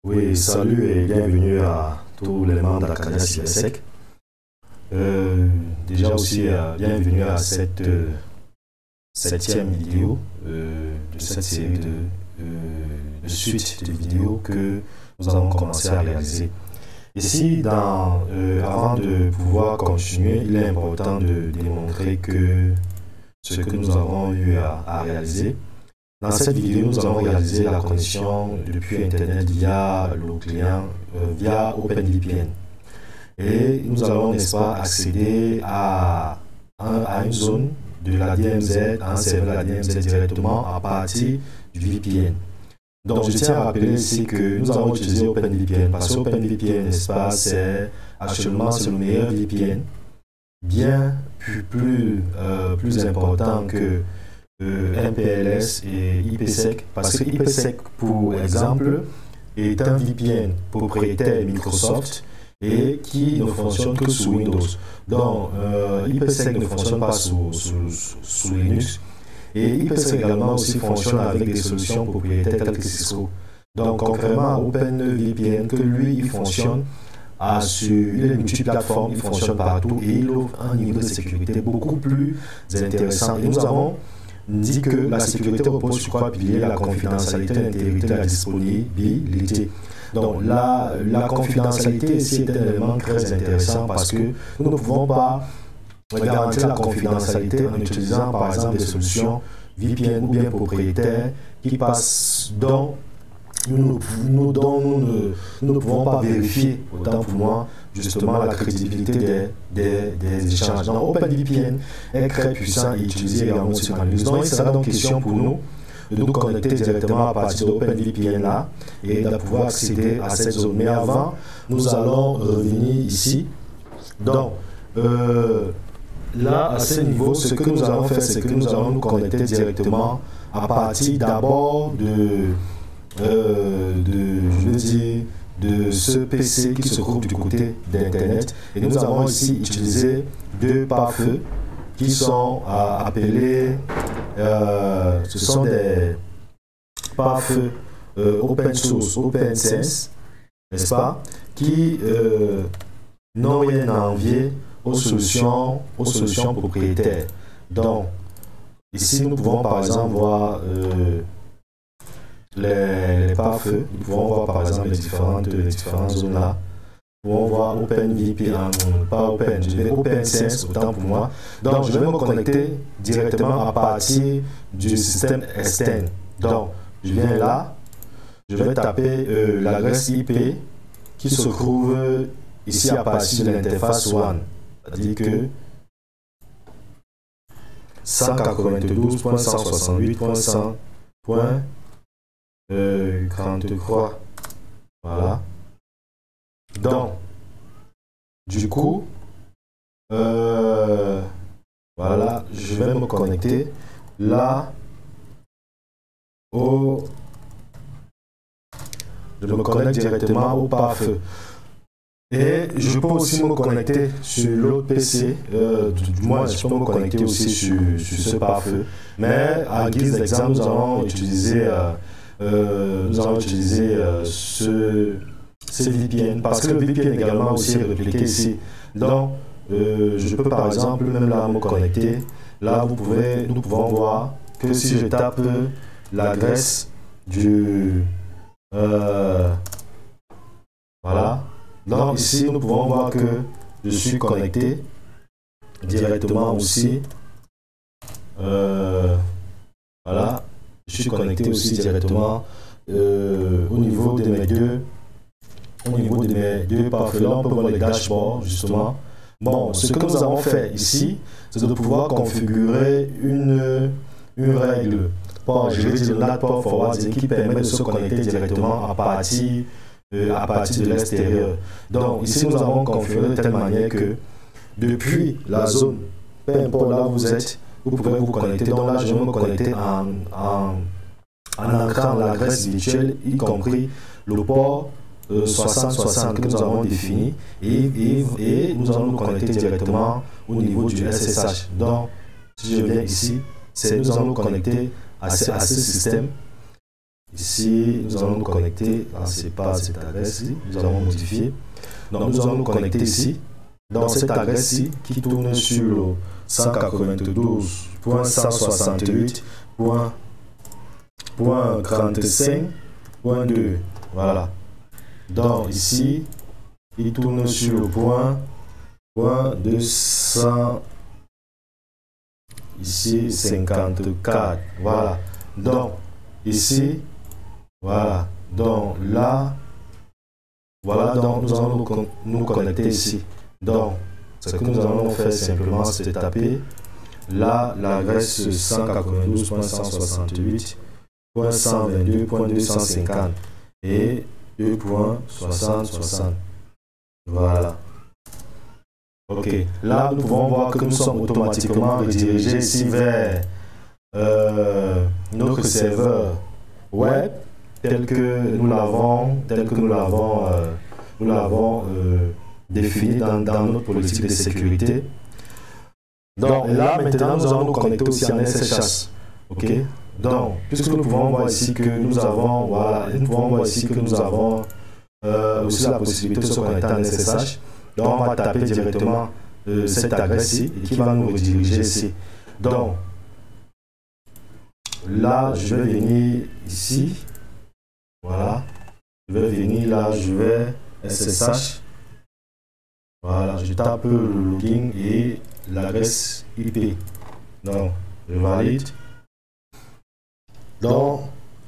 Oui, salut et bienvenue à tous les membres d'Acadia Cybersec. Déjà aussi, bienvenue à cette septième vidéo de cette série de suite de vidéos que nous avons commencé à réaliser. Ici, avant de pouvoir continuer, il est important de démontrer que ce que nous avons eu à réaliser. Dans cette vidéo, nous allons réaliser la connexion depuis Internet via le client, via OpenVPN. Et nous allons, n'est-ce pas, accéder à une zone de la DMZ, à un serveur de la DMZ directement à partir du VPN. Donc, je tiens à rappeler ici que nous allons utiliser OpenVPN parce que OpenVPN, n'est-ce pas, actuellement c'est le meilleur VPN, bien plus important que MPLS et IPsec, parce que IPsec, pour exemple, est un VPN propriétaire Microsoft et qui ne fonctionne que sous Windows. Donc, IPsec ne fonctionne pas sous Linux. Et IPsec également aussi fonctionne avec des solutions propriétaires telles que Cisco. Donc, concrètement à OpenVPN, que lui, il fonctionne il est multiplateforme, il fonctionne partout et il offre un niveau de sécurité beaucoup plus intéressant. Et nous avons dit que la sécurité repose sur trois piliers: la confidentialité, l'intégrité et la disponibilité. Donc la confidentialité ici est un élément très intéressant parce que nous ne pouvons pas garantir la confidentialité en utilisant par exemple des solutions VPN ou bien propriétaires qui passent dont nous ne pouvons pas vérifier, autant pour moi, justement la crédibilité des échanges. Donc OpenVPN est très puissant et utilisé également sur Linux. Donc il sera donc question pour nous de nous connecter directement à partir de OpenVPN là et de pouvoir accéder à cette zone. Mais avant, nous allons revenir ici. Donc là, à ce niveau, ce que nous allons faire, c'est que nous allons nous connecter directement à partir d'abord de ce PC qui se trouve du côté d'Internet. Et nous avons ici utilisé deux pare-feux qui sont appelés, ce sont des pare-feux open source, open sense, n'est-ce pas, qui n'ont rien à envier aux solutions propriétaires. Donc, ici nous pouvons par exemple voir les pare-feux. Nous pouvons voir par exemple les différentes zones là. Nous pouvons voir OpenVPN, pas Open, je vais OpenSense autant pour moi. Donc je vais me connecter directement à partir du système externe. Donc je viens là, je vais taper l'adresse IP qui se trouve ici à partir de l'interface WAN. C'est-à-dire que 192.168.100.43. Voilà. Donc, du coup, voilà, je vais me connecter là je me connecte directement au pare-feu. Et je peux aussi me connecter sur l'autre PC, du moins je peux me connecter aussi sur ce pare-feu. Mais à guise d'exemple, nous allons utiliser ce VPN parce que le VPN également aussi est répliqué ici. Donc, je peux par exemple même là me connecter. Là, nous pouvons voir que si je tape l'adresse du voilà. Donc ici, nous pouvons voir que je suis connecté directement aussi. Voilà, je suis connecté aussi directement au niveau de mes deux pare-feux. Là, on peut voir les dashboards justement. Bon, ce que nous avons fait ici, c'est de pouvoir configurer une règle. Bon, je vais dire le NAT port forwarding qui permet de se connecter directement à partir de l'extérieur. Donc ici nous avons configuré de telle manière que depuis la zone, peu importe là où vous êtes, vous pouvez vous connecter. Donc là je vais me connecter en entrant l'adresse virtuelle, y compris le port 6060 que nous avons défini et nous allons nous connecter directement au niveau du SSH. Donc si je viens ici, nous allons nous connecter à ce système Ici, nous allons nous connecter. Là, c'est pas cette adresse-ci. Nous allons modifier. Donc, nous allons nous connecter ici. Dans cette adresse-ci qui tourne sur le 192.168.35.2. Voilà. Donc, ici, il tourne sur le point 200. Ici, 54. Voilà. Donc, ici, voilà. Donc, là, voilà. Donc, nous allons nous connecter ici. Donc, ce que nous allons faire simplement, c'est de taper là l'adresse 192.168.122.250 et 2.6060. Voilà. Ok. Là, nous pouvons voir que nous sommes automatiquement redirigés ici vers notre serveur web tel que nous l'avons défini dans notre politique de sécurité. Donc là, maintenant, nous allons nous connecter aussi en SSH. Ok. Donc, puisque nous pouvons voir ici que nous avons, voilà, aussi la possibilité de se connecter en SSH. Donc, on va taper directement cette adresse-ci qui va nous rediriger ici. Donc, là, je vais venir ici. Voilà. Je vais venir là, je vais SSH. Voilà, je tape le login et l'adresse IP. Donc, je valide. Donc,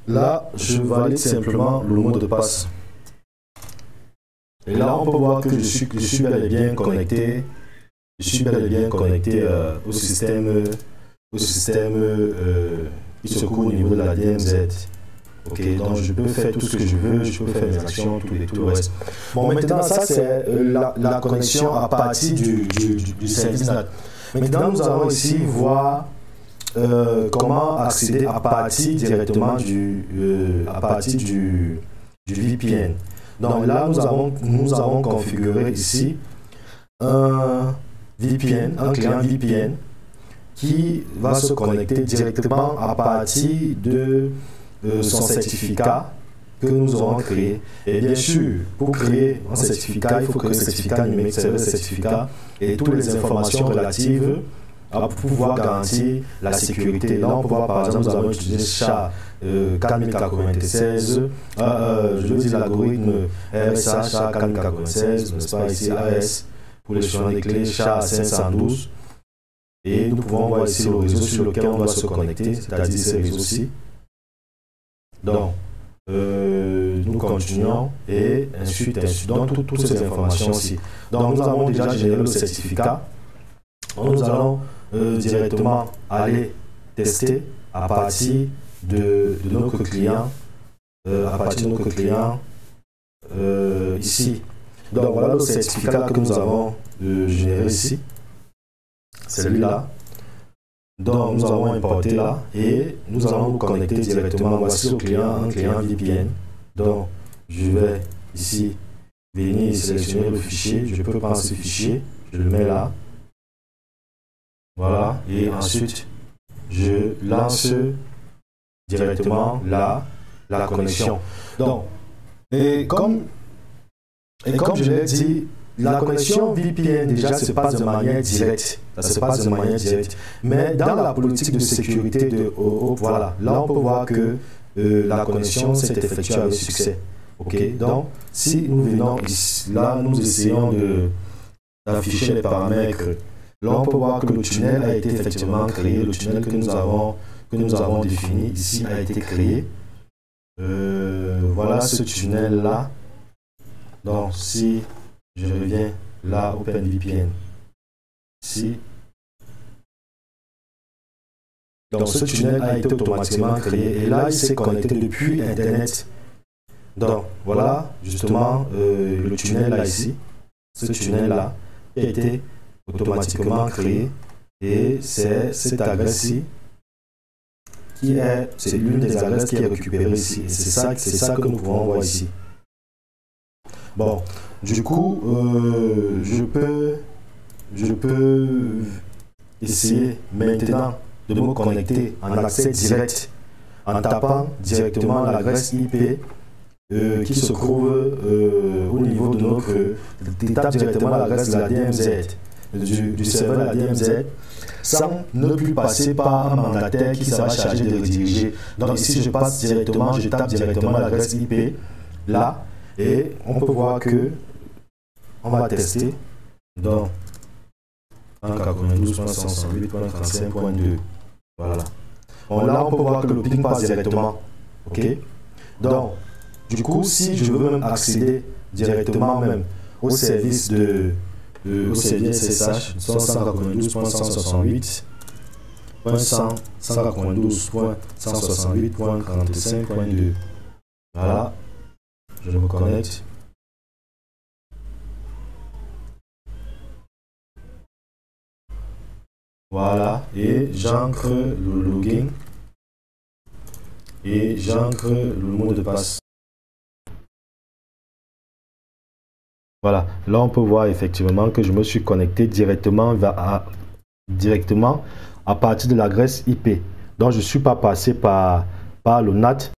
là, je valide simplement le mot de passe. Et là, on peut voir que je suis bel et bien connecté. Je suis bel et bien connecté au système qui se trouve au niveau de la DMZ. Ok, donc je peux faire tout ce que je veux, je peux faire mes actions, tout le reste. Bon, maintenant, ça c'est la connexion à partir du service NAT. Maintenant, nous allons ici voir comment accéder à partir directement du VPN. Donc là, nous avons configuré ici un VPN, un client VPN qui va se connecter directement à partir de son certificat que nous aurons créé. Et bien sûr, pour créer un certificat, il faut créer un certificat numérique, serveur certificat et toutes les informations relatives à pouvoir garantir la sécurité. Là, on peut voir par exemple, nous avons utilisé SHA-4096, je veux dire l'algorithme RSA SHA-4096, n'est-ce pas, ici AS pour les changements des clés, SHA-512. Et nous pouvons voir ici le réseau sur lequel on doit se connecter, c'est-à-dire ces réseaux-ci. Donc, nous continuons et ensuite, donc toutes ces informations aussi. Donc, nous avons déjà généré le certificat. Donc, nous allons directement aller tester à partir de notre client, ici. Donc, voilà le certificat que nous avons généré ici. Celui-là. Donc, nous avons importé là et nous allons nous connecter directement. Voici le client, un client VPN. Donc, je vais ici venir sélectionner le fichier. Je peux prendre ce fichier, je le mets là. Voilà. Et ensuite, je lance directement là la connexion. Donc, et comme je l'ai dit, la connexion VPN déjà se passe de manière directe. Ça se passe de manière directe. Mais dans la politique de sécurité voilà, là on peut voir que la connexion s'est effectuée avec succès. Ok, donc si nous venons ici, là nous essayons d'afficher les paramètres. Là on peut voir que le tunnel a été effectivement créé. Le tunnel que nous avons défini ici a été créé. Voilà ce tunnel là. Donc si je reviens là, OpenVPN. Ici. Donc ce tunnel a été automatiquement créé et là il s'est connecté depuis Internet. Donc voilà justement le tunnel là ici. Ce tunnel là a été automatiquement créé et c'est cette adresse-ci c'est l'une des adresses qui est récupérée ici. Et c'est ça que nous pouvons voir ici. Bon, du coup, je peux essayer maintenant de me connecter en accès direct en tapant directement l'adresse IP qui se trouve au niveau de notre... tape directement l'adresse de la DMZ, du serveur de la DMZ, sans ne plus passer par un mandataire qui sera chargé de rediriger. Donc ici, je passe directement, je tape directement l'adresse IP là, et on peut voir que on va tester. Donc, 192.168.35.2. Voilà. Bon, là, on peut voir que le ping passe directement. OK? Donc, du coup, si je veux même accéder directement même au service au service SSH 192.168.192.168.45.2. Voilà. Je me connecte. Voilà, et j'ancre le login et j'ancre le mot de passe. Voilà, là on peut voir effectivement que je me suis connecté directement à partir de l'adresse IP. Donc je ne suis pas passé par le NAT.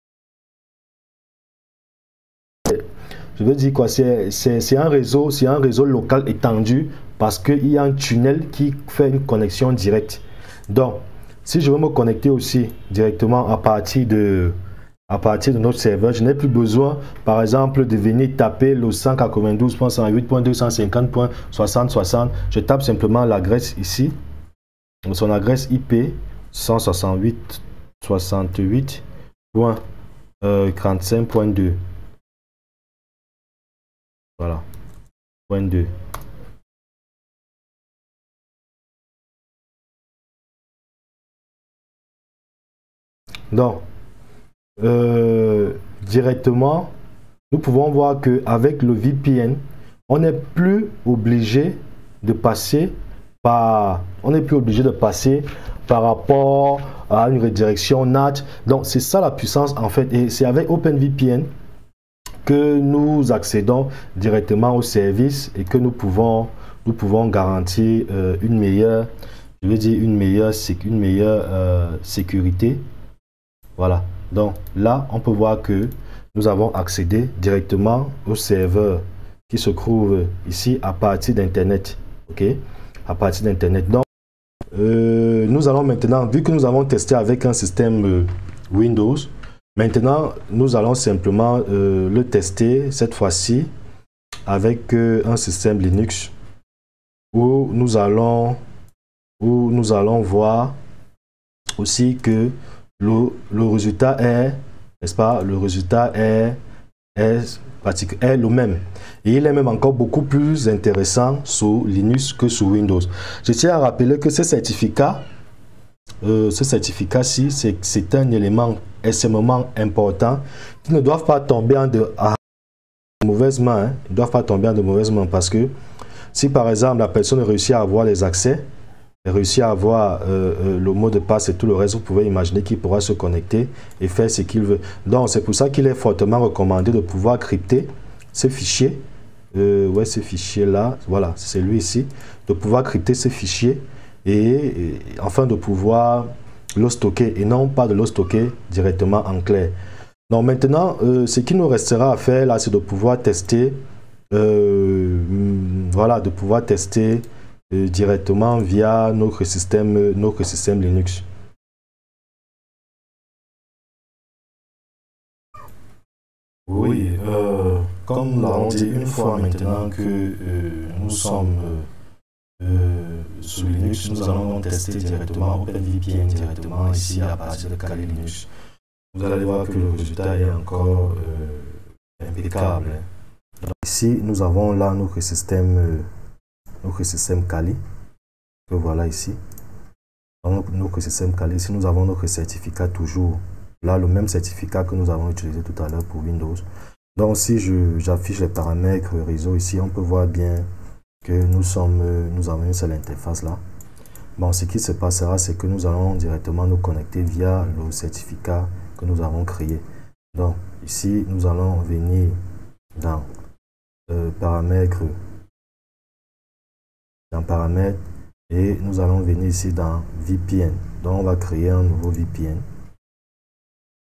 Je veux dire quoi, c'est un réseau local étendu parce qu'il y a un tunnel qui fait une connexion directe. Donc, si je veux me connecter aussi directement à partir de notre serveur, je n'ai plus besoin, par exemple, de venir taper le 192.108.250.6060. Je tape simplement l'adresse ici, son adresse IP 168.68.45.2. Voilà, point 2. Donc, directement, nous pouvons voir qu'avec le VPN, on n'est plus obligé de passer par rapport à une redirection NAT. Donc, c'est ça la puissance en fait. Et c'est avec OpenVPN que nous accédons directement au service et que nous pouvons garantir une meilleure sécurité. Voilà, donc là on peut voir que nous avons accédé directement au serveur qui se trouve ici à partir d'internet. OK, à partir d'internet. Donc nous allons maintenant, vu que nous avons testé avec un système Windows, maintenant nous allons simplement le tester cette fois-ci avec un système Linux où nous allons voir aussi que le résultat est, n'est-ce pas, le résultat est le même. Et il est même encore beaucoup plus intéressant sur Linux que sur Windows. Je tiens à rappeler que ce certificat-ci, c'est un élément extrêmement important qui ne doivent pas tomber en de mauvaises mains. Hein. Ils ne doivent pas tomber en de mauvaises mains parce que si par exemple la personne réussit à avoir les accès, réussit à avoir le mot de passe et tout le reste, vous pouvez imaginer qu'il pourra se connecter et faire ce qu'il veut. Donc c'est pour ça qu'il est fortement recommandé de pouvoir crypter ce fichier. Ouais, ce fichier là, voilà, c'est lui ici, de pouvoir crypter ce fichier et afin de pouvoir le stocker et non pas de le stocker directement en clair. Donc maintenant, ce qu'il nous restera à faire là, c'est de pouvoir tester, voilà, de pouvoir tester directement via notre système Linux. Oui, comme nous l'avons dit une fois maintenant que nous sommes sur Linux, nous allons tester directement OpenVPN directement ici à partir de Kali Linux. Vous allez voir que le résultat est encore impeccable. Donc, ici, nous avons là notre système Kali, que voilà ici. Dans notre système Kali, ici nous avons notre certificat toujours. Là, le même certificat que nous avons utilisé tout à l'heure pour Windows. Donc, si j'affiche les paramètres réseau ici, on peut voir bien que nous avons une seule interface là. Bon, ce qui se passera, c'est que nous allons directement nous connecter via le certificat que nous avons créé. Donc, ici, nous allons venir dans paramètres, et nous allons venir ici dans VPN. Donc, on va créer un nouveau VPN.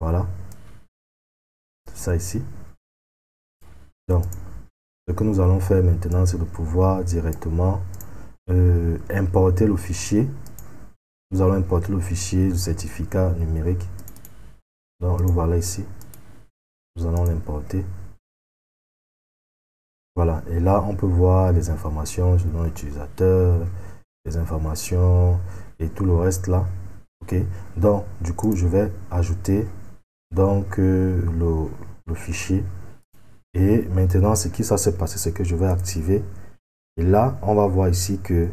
Voilà. C'est ça ici. Donc, ce que nous allons faire maintenant, c'est de pouvoir directement importer le fichier. Nous allons importer le fichier du certificat numérique. Donc, le voilà ici. Nous allons l'importer. Voilà. Et là, on peut voir les informations du nom utilisateur, les informations et tout le reste là. OK. Donc, du coup, je vais ajouter donc le fichier. Et maintenant, ce qui s'est passé, c'est que je vais activer. Et là, on va voir ici que,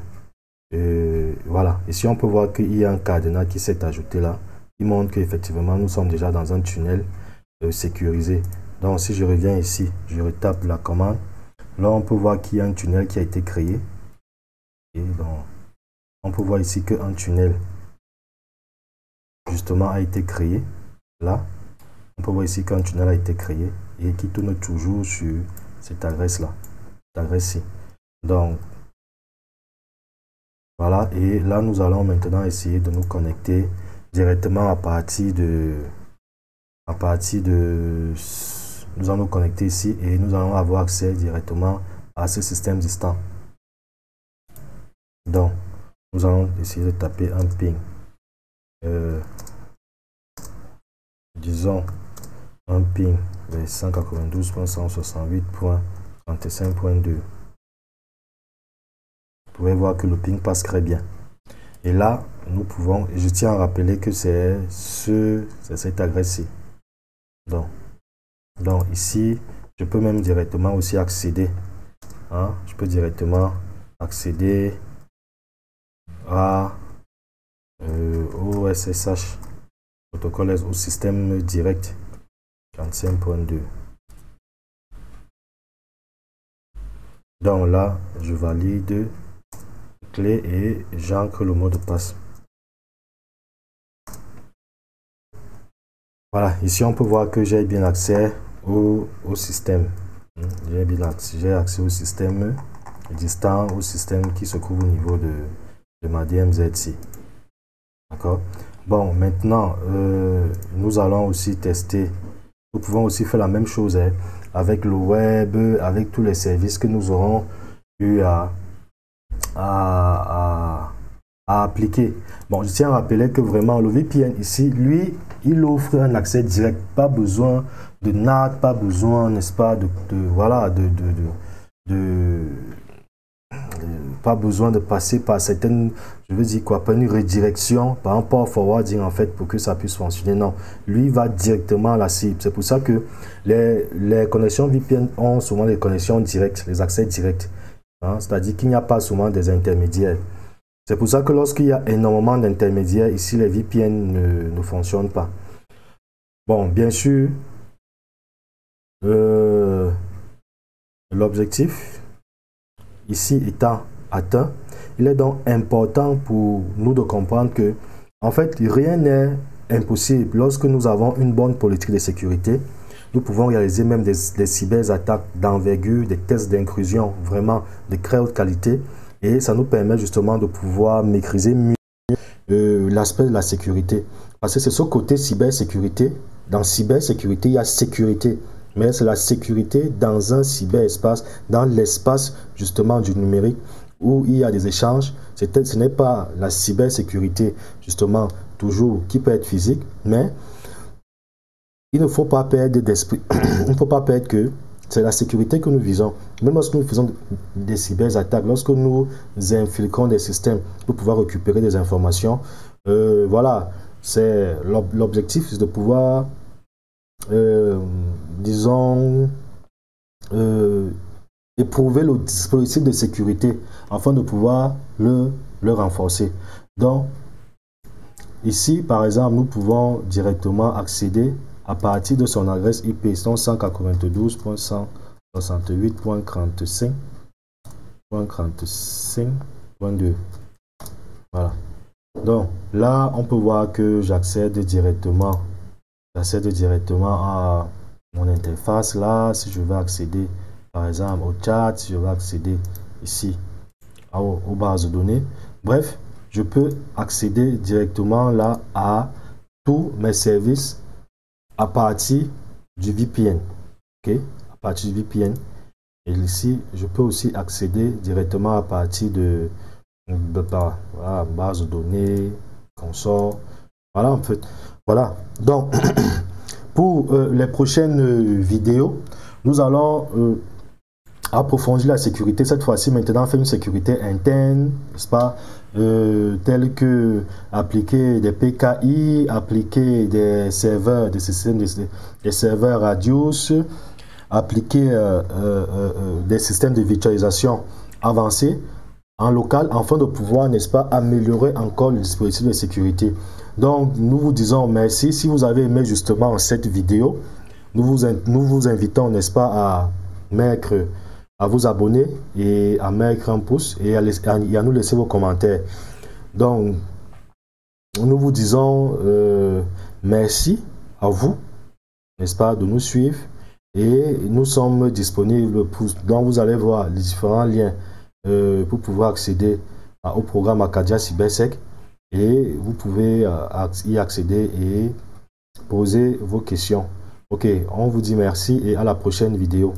voilà, ici on peut voir qu'il y a un cadenas qui s'est ajouté là. Il montre qu'effectivement, nous sommes déjà dans un tunnel sécurisé. Donc, si je reviens ici, je retape la commande. Là, on peut voir qu'il y a un tunnel qui a été créé. Et donc, on peut voir ici qu'un tunnel, justement, a été créé. Là, on peut voir ici qu'un tunnel a été créé et qui tourne toujours sur cette adresse-là, cette adresse-ci. Donc, voilà. Et là, nous allons maintenant essayer de nous connecter directement à partir de... Nous allons nous connecter ici et nous allons avoir accès directement à ce système distant. Donc, nous allons essayer de taper un ping. Disons un ping de 192.168.35.2. Vous pouvez voir que le ping passe très bien. Et là, nous pouvons, je tiens à rappeler que c'est cette adresse-ci. Donc ici, je peux même directement aussi accéder. Hein, je peux directement accéder à au SSH, protocole au système direct 45.2. Donc là, je valide clé et j'ancre le mot de passe. Voilà, ici on peut voir que j'ai bien accès au système. J'ai accès au système distant, au système qui se trouve au niveau de ma DMZ. D'accord. Bon, maintenant, nous allons aussi tester. Nous pouvons aussi faire la même chose avec le web, avec tous les services que nous aurons eu à appliquer. Bon, je tiens à rappeler que vraiment le VPN ici, lui, il offre un accès direct, pas besoin de NAT, pas besoin, n'est-ce pas, pas besoin de passer par certaines, je veux dire quoi, par une redirection, par un port forwarding en fait, pour que ça puisse fonctionner. Non, lui va directement à la cible. C'est pour ça que les connexions VPN ont souvent des connexions directes, les accès directs. Hein, c'est-à-dire qu'il n'y a pas souvent des intermédiaires. C'est pour ça que lorsqu'il y a énormément d'intermédiaires, ici les VPN ne fonctionnent pas. Bon, bien sûr, l'objectif ici étant atteint, il est donc important pour nous de comprendre que, en fait, rien n'est impossible. Lorsque nous avons une bonne politique de sécurité, nous pouvons réaliser même des cyberattaques d'envergure, des tests d'intrusion vraiment de très haute qualité. Et ça nous permet justement de pouvoir maîtriser mieux l'aspect de la sécurité. Parce que c'est ce côté cybersécurité. Dans cybersécurité, il y a sécurité. Mais c'est la sécurité dans un cyberespace, dans l'espace justement du numérique où il y a des échanges. Ce n'est pas la cybersécurité justement toujours qui peut être physique, mais il ne faut pas perdre d'esprit. Il ne faut pas perdre que c'est la sécurité que nous visons. Même lorsque nous faisons des cyberattaques, lorsque nous infiltrons des systèmes pour pouvoir récupérer des informations, voilà, c'est l'objectif, c'est de pouvoir, disons, éprouver le dispositif de sécurité afin de pouvoir le renforcer. Donc, ici, par exemple, nous pouvons directement accéder à partir de son adresse IP 192.168.35.2. Voilà. Donc là, on peut voir que j'accède directement à mon interface. Là, si je veux accéder, par exemple, au chat, si je veux accéder ici aux bases de données. Bref, je peux accéder directement là à tous mes services à partir du VPN. Ok, à partir du VPN. Et ici, je peux aussi accéder directement à partir de voilà, base de données, consort. Voilà, en fait. Voilà. Donc, pour les prochaines vidéos, nous allons approfondir la sécurité. Cette fois-ci, maintenant, on fait une sécurité interne, n'est-ce pas, telle que appliquer des PKI, appliquer des serveurs, des systèmes, des serveurs Radius, appliquer des systèmes de virtualisation avancés en local, afin de pouvoir, n'est-ce pas, améliorer encore le dispositif de sécurité. Donc, nous vous disons merci. Si vous avez aimé justement cette vidéo, nous vous invitons, n'est-ce pas, à vous abonner et à mettre un pouce et à nous laisser vos commentaires. Donc, nous vous disons merci à vous, n'est-ce pas, de nous suivre. Et nous sommes disponibles donc vous allez voir les différents liens pour pouvoir accéder au programme Arcadia Cybersec, et vous pouvez y accéder et poser vos questions. Ok, on vous dit merci et à la prochaine vidéo.